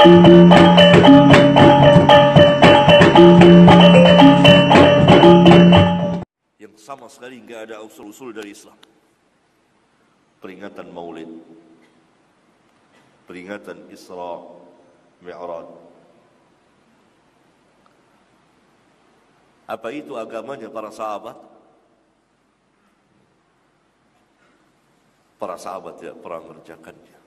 Yang sama sekali nggak ada usul-usul dari Islam. Peringatan Maulid, peringatan Isra Mi'raj. Apa itu agamanya para sahabat? Para sahabat tidak pernah mengerjakannya.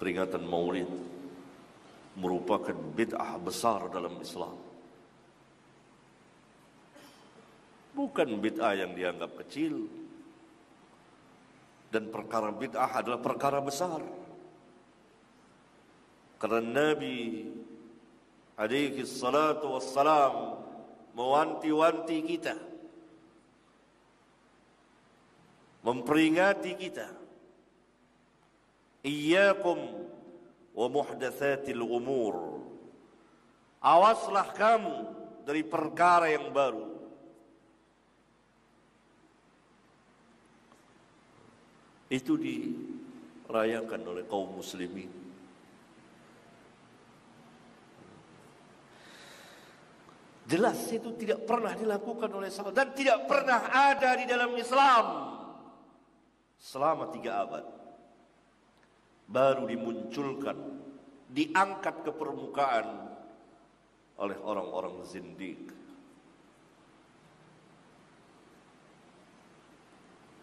Peringatan Maulid merupakan bid'ah besar dalam Islam. Bukan bid'ah yang dianggap kecil. Dan perkara bid'ah adalah perkara besar. Karena Nabi alaihi salatu wassalam mewanti-wanti kita, memperingati kita, iyyakum wa muhdatsatil umur, awaslah kamu dari perkara yang baru. Itu dirayakan oleh kaum muslimin. Jelas itu tidak pernah dilakukan oleh sahabat dan tidak pernah ada di dalam Islam selama 3 abad. Baru dimunculkan, diangkat ke permukaan oleh orang-orang zindiq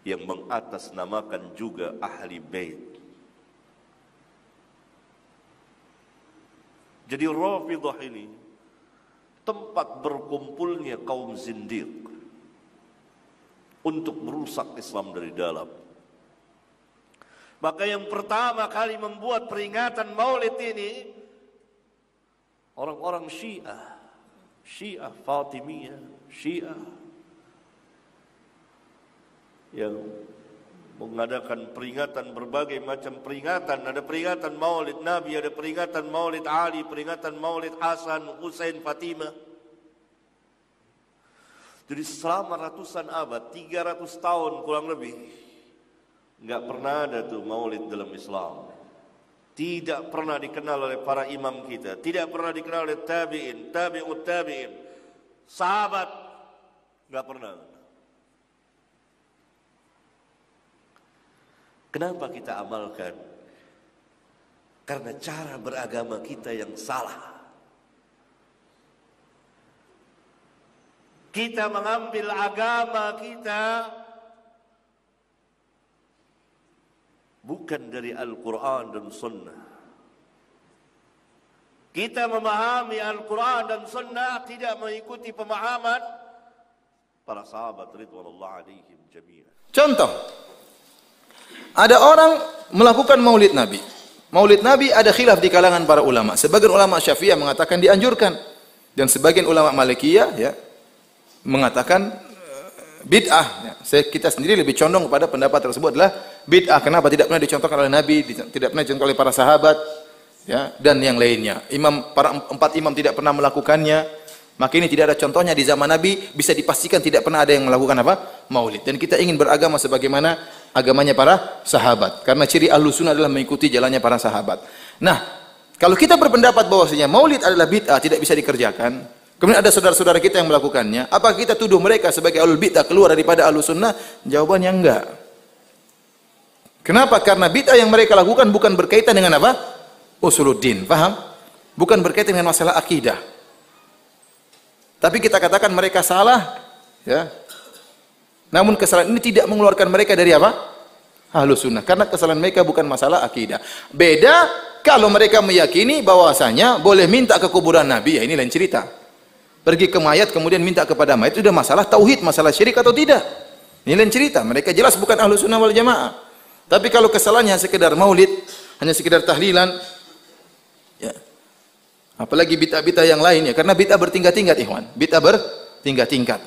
yang mengatasnamakan juga ahli bait. Jadi Rafidhah ini tempat berkumpulnya kaum zindiq untuk merusak Islam dari dalam. Maka yang pertama kali membuat peringatan Maulid ini orang-orang Syiah Fatimiyah, Syiah yang mengadakan peringatan, berbagai macam peringatan. Ada peringatan Maulid Nabi, ada peringatan Maulid Ali, peringatan Maulid Hasan, Husain, Fatimah. Jadi selama ratusan abad, 300 tahun kurang lebih, enggak pernah ada tuh Maulid dalam Islam. Tidak pernah dikenal oleh para imam kita, tidak pernah dikenal oleh tabi'in, tabi'ut tabi'in, sahabat, enggak pernah. Kenapa kita amalkan? Karena cara beragama kita yang salah. Kita mengambil agama kita bukan dari Al-Quran dan Sunnah. Kita memahami Al-Quran dan Sunnah tidak mengikuti pemahaman para sahabat ridwanullah alaihim jami'an. Contoh, ada orang melakukan maulid Nabi. Maulid Nabi ada khilaf di kalangan para ulama. Sebagian ulama Syafi'iyah mengatakan dianjurkan, dan sebagian ulama Malikiyah ya mengatakan bid'ah. Ya. Kita sendiri lebih condong kepada pendapat tersebut adalah bid'ah. Kenapa? Tidak pernah dicontohkan oleh Nabi, tidak pernah dicontohkan oleh para sahabat, ya, dan yang lainnya. Para 4 imam tidak pernah melakukannya. Maka ini tidak ada contohnya di zaman Nabi, bisa dipastikan tidak pernah ada yang melakukan apa? Maulid. Dan kita ingin beragama sebagaimana agamanya para sahabat. Karena ciri Ahlus Sunnah adalah mengikuti jalannya para sahabat. Nah, kalau kita berpendapat bahwasanya maulid adalah bid'ah, tidak bisa dikerjakan, kemudian ada saudara-saudara kita yang melakukannya, apakah kita tuduh mereka sebagai ahlul bid'ah keluar daripada Ahlus Sunnah? Jawabannya enggak. Kenapa? Karena bid'ah yang mereka lakukan bukan berkaitan dengan apa? Usuluddin, paham? Bukan berkaitan dengan masalah akidah. Tapi kita katakan mereka salah, ya. Namun kesalahan ini tidak mengeluarkan mereka dari apa? Ahlus Sunnah. Karena kesalahan mereka bukan masalah akidah. Beda kalau mereka meyakini bahwasanya boleh minta ke kuburan Nabi, ya ini lain cerita. Pergi ke mayat kemudian minta kepada mayat, itu sudah masalah tauhid, masalah syirik atau tidak. Ini lain cerita. Mereka jelas bukan Ahlus Sunnah wal Jamaah. Tapi kalau kesalahannya sekedar maulid, hanya sekedar tahlilan, ya. Apalagi bid'ah-bid'ah yang lain ya, karena bid'ah bertingkat-tingkat, ikhwan. Bid'ah bertingkat-tingkat.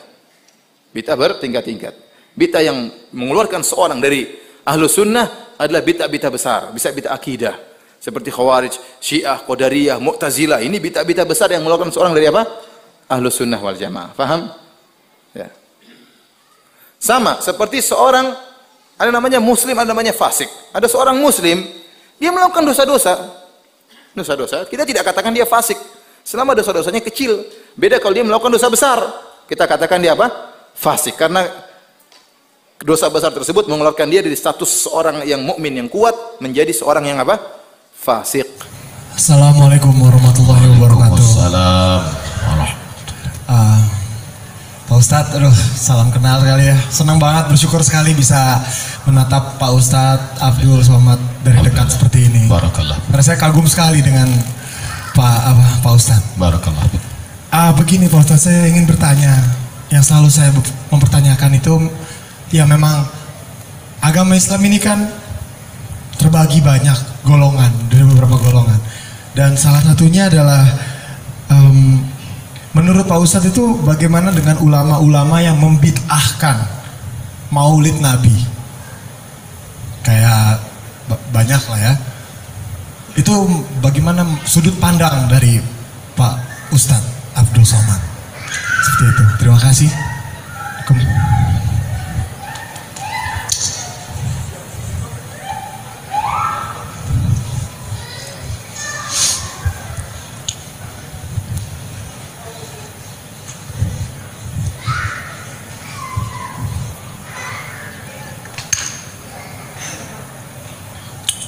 Bid'ah bertingkat-tingkat. Bid'ah yang mengeluarkan seorang dari Ahlus Sunnah adalah bid'ah-bid'ah besar, bisa bid'ah akidah. Seperti Khawarij, Syiah, Qadariyah, Mu'tazilah. Ini bid'ah-bid'ah besar yang mengeluarkan seorang dari apa? Ahlus Sunnah wal Jamaah. Paham? Ya. Sama seperti seorang Ada namanya muslim, ada namanya fasik. Ada seorang muslim, dia melakukan dosa-dosa. Dosa-dosa, kita tidak katakan dia fasik. Selama dosa-dosanya kecil. Beda kalau dia melakukan dosa besar. Kita katakan dia apa? Fasik. Karena dosa besar tersebut mengeluarkan dia dari status seorang yang mukmin yang kuat menjadi seorang yang apa? Fasik. Assalamualaikum warahmatullahi wabarakatuh. Waalaikumsalam. Pak Ustadz, aduh salam kenal kali ya. Senang banget, bersyukur sekali bisa menatap Pak Ustadz Abdul Somad dari dekat seperti ini. Barakallah. Karena saya kagum sekali dengan Pak Ustadz. Barakallah. Begini Pak Ustadz, saya ingin bertanya. Yang selalu saya mempertanyakan itu, ya memang agama Islam ini kan terbagi banyak golongan, dari beberapa golongan. Dan salah satunya adalah menurut Pak Ustadz itu bagaimana dengan ulama-ulama yang membid'ahkan maulid Nabi? Kayak banyak lah ya. Itu bagaimana sudut pandang dari Pak Ustadz Abdul Somad? Seperti itu. Terima kasih.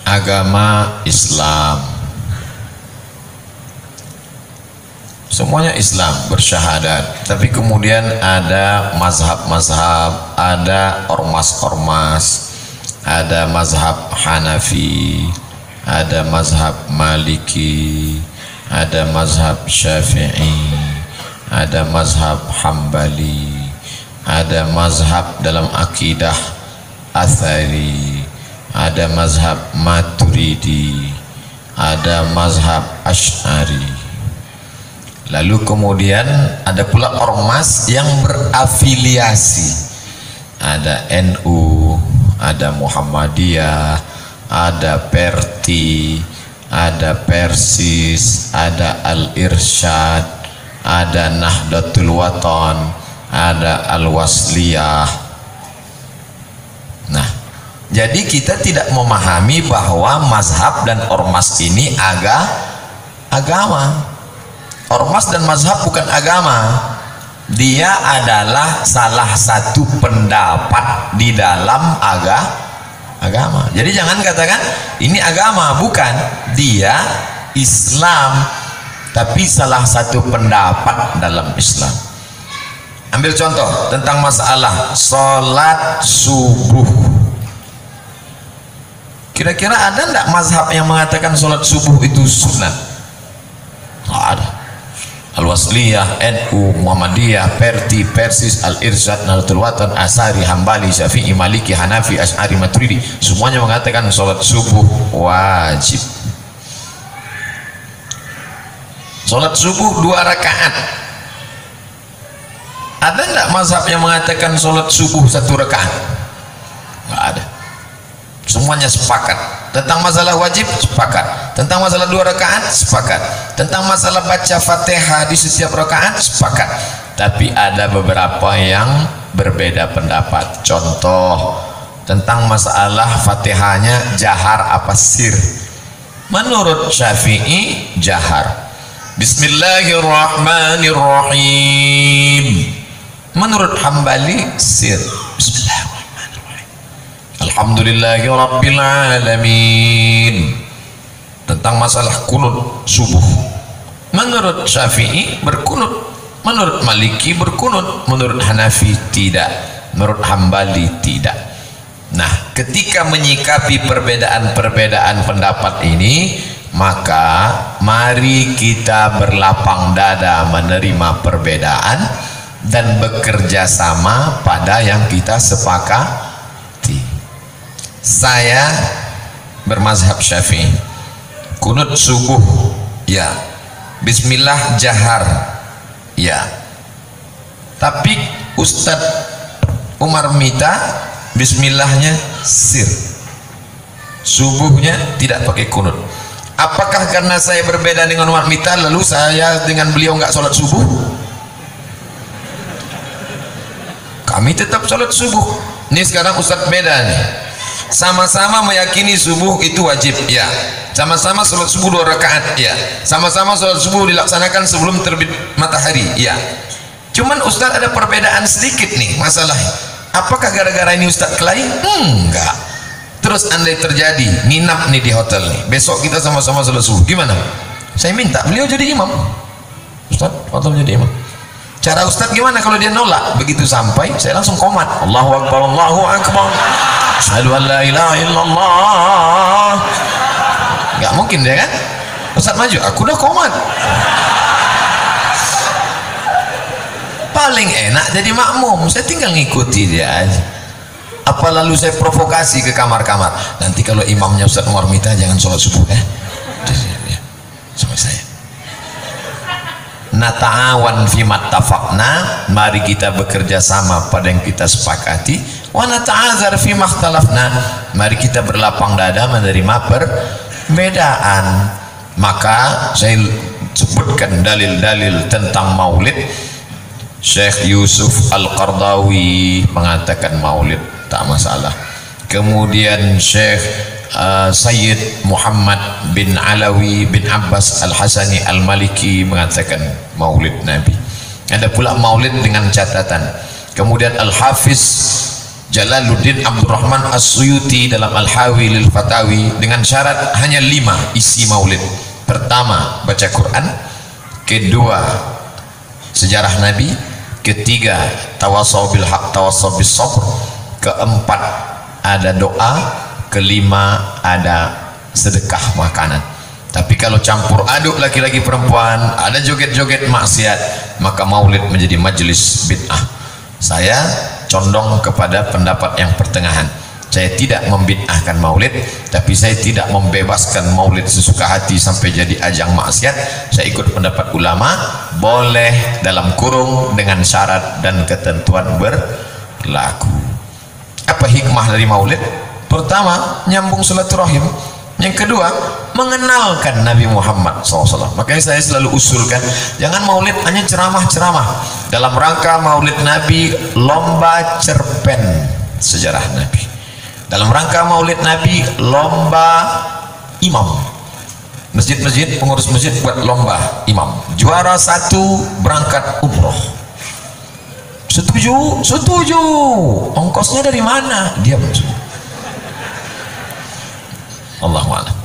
Agama Islam, semuanya Islam, bersyahadat. Tapi kemudian ada mazhab-mazhab, ada ormas-ormas, ada mazhab Hanafi, ada mazhab Maliki, ada mazhab Syafi'i, ada mazhab Hambali, ada mazhab dalam akidah Athari, ada mazhab Maturidi, ada mazhab Asy'ari. Lalu kemudian ada pula ormas yang berafiliasi. Ada NU, ada Muhammadiyah, ada Perti, ada Persis, ada Al-Irsyad, ada Nahdlatul Wathon, ada Al-Wasliyah. Nah, jadi kita tidak memahami bahwa mazhab dan ormas ini agama. Ormas dan mazhab bukan agama. Dia adalah salah satu pendapat di dalam agama. Jadi jangan katakan ini agama, bukan. Dia Islam, tapi salah satu pendapat dalam Islam. Ambil contoh tentang masalah sholat subuh. Kira-kira ada enggak mazhab yang mengatakan sholat subuh itu sunnah? Nggak ada. Al-Wasliyah, NU, Muhammadiyah, Perti, Persis, Al-Irsyad, Nahdlatul Wathon, Asari, Hambali, Syafi'i, Maliki, Hanafi, Asy'ari, Maturidi, semuanya mengatakan sholat subuh wajib. Sholat subuh 2 rakaat. Ada enggak mazhab yang mengatakan sholat subuh 1 rakaat? Nggak ada. Semuanya sepakat. Tentang masalah wajib sepakat, tentang masalah 2 rakaat sepakat, tentang masalah baca Fatihah di setiap rakaat sepakat. Tapi ada beberapa yang berbeda pendapat. Contoh tentang masalah Fatihahnya jahar apa sir. Menurut Syafi'i jahar. Bismillahirrahmanirrahim. Menurut Hambali sir. Bismillahirrahmanirrahim. Alhamdulillahi Rabbil Alamin. Tentang masalah kunut subuh, menurut Syafi'i berkunut, menurut Maliki berkunut, menurut Hanafi tidak, menurut Hambali tidak. Nah, ketika menyikapi perbedaan-perbedaan pendapat ini, maka mari kita berlapang dada menerima perbedaan dan bekerja sama pada yang kita sepakati. Saya bermazhab Syafi'i. Kunut subuh ya, bismillah jahar ya. Tapi Ustadz Umar Mita bismillahnya sir, subuhnya tidak pakai kunut. Apakah karena saya berbeda dengan Umar Mita lalu saya dengan beliau nggak sholat subuh? Kami tetap sholat subuh. Ini sekarang Ustadz beda nih. Sama-sama meyakini subuh itu wajib, ya. Sama-sama sholat subuh 2 rakaat, ya. Sama-sama sholat subuh dilaksanakan sebelum terbit matahari, ya. Cuman Ustadz ada perbedaan sedikit nih masalahnya. Apakah gara-gara ini Ustadz kelahi? Enggak. Terus andai terjadi nginap nih di hotel nih, besok kita sama-sama sholat subuh, gimana? Saya minta beliau jadi imam. Ustadz, hotel jadi imam. Cara Ustadz gimana kalau dia nolak? Begitu sampai saya langsung komat, Allahu Akbar, Allahu Akbar, asyhadu an la ilaha illallah. Gak mungkin dia kan? Ustadz maju, aku udah komat. Paling enak jadi makmum, saya tinggal ngikuti dia aja. Apa lalu saya provokasi ke kamar-kamar, nanti kalau imamnya Ustadz Umar Mita jangan sholat subuh ya, sama saya. Nata'awan fimat tafakna, mari kita bekerja sama pada yang kita sepakati. Wa nata'azar fimah talafna, mari kita berlapang dada menerima perbedaan. Maka saya sebutkan dalil-dalil tentang maulid. Syekh Yusuf Al-Qardawi mengatakan maulid tak masalah. Kemudian Syekh Sayyid Muhammad bin Alawi bin Abbas Al-Hasani Al-Maliki mengatakan maulid Nabi. Ada pula maulid dengan catatan. Kemudian Al-Hafiz Jalaluddin Abdurrahman As-Suyuti dalam Al-Hawi lil Fatawi dengan syarat hanya 5 isi maulid. Pertama, baca Quran. Kedua, sejarah Nabi. Ketiga, tawasaw bil haq tawasaw bis sabr. Keempat, ada doa. Kelima, ada sedekah makanan. Tapi kalau campur aduk laki-laki perempuan, ada joget-joget maksiat, maka maulid menjadi majelis bid'ah. Saya condong kepada pendapat yang pertengahan. Saya tidak membid'ahkan maulid, tapi saya tidak membebaskan maulid sesuka hati sampai jadi ajang maksiat. Saya ikut pendapat ulama, boleh dalam kurung dengan syarat dan ketentuan berlaku. Apa hikmah dari maulid? Pertama, nyambung silaturahim. Yang kedua, mengenalkan Nabi Muhammad SAW. Makanya saya selalu usulkan, jangan maulid hanya ceramah-ceramah. Dalam rangka maulid Nabi, lomba cerpen sejarah Nabi. Dalam rangka maulid Nabi, lomba imam. Masjid-masjid, pengurus masjid buat lomba imam. Juara 1 berangkat umroh. Setuju? Setuju. Ongkosnya dari mana? Dia maksudnya. Allahu a'lam.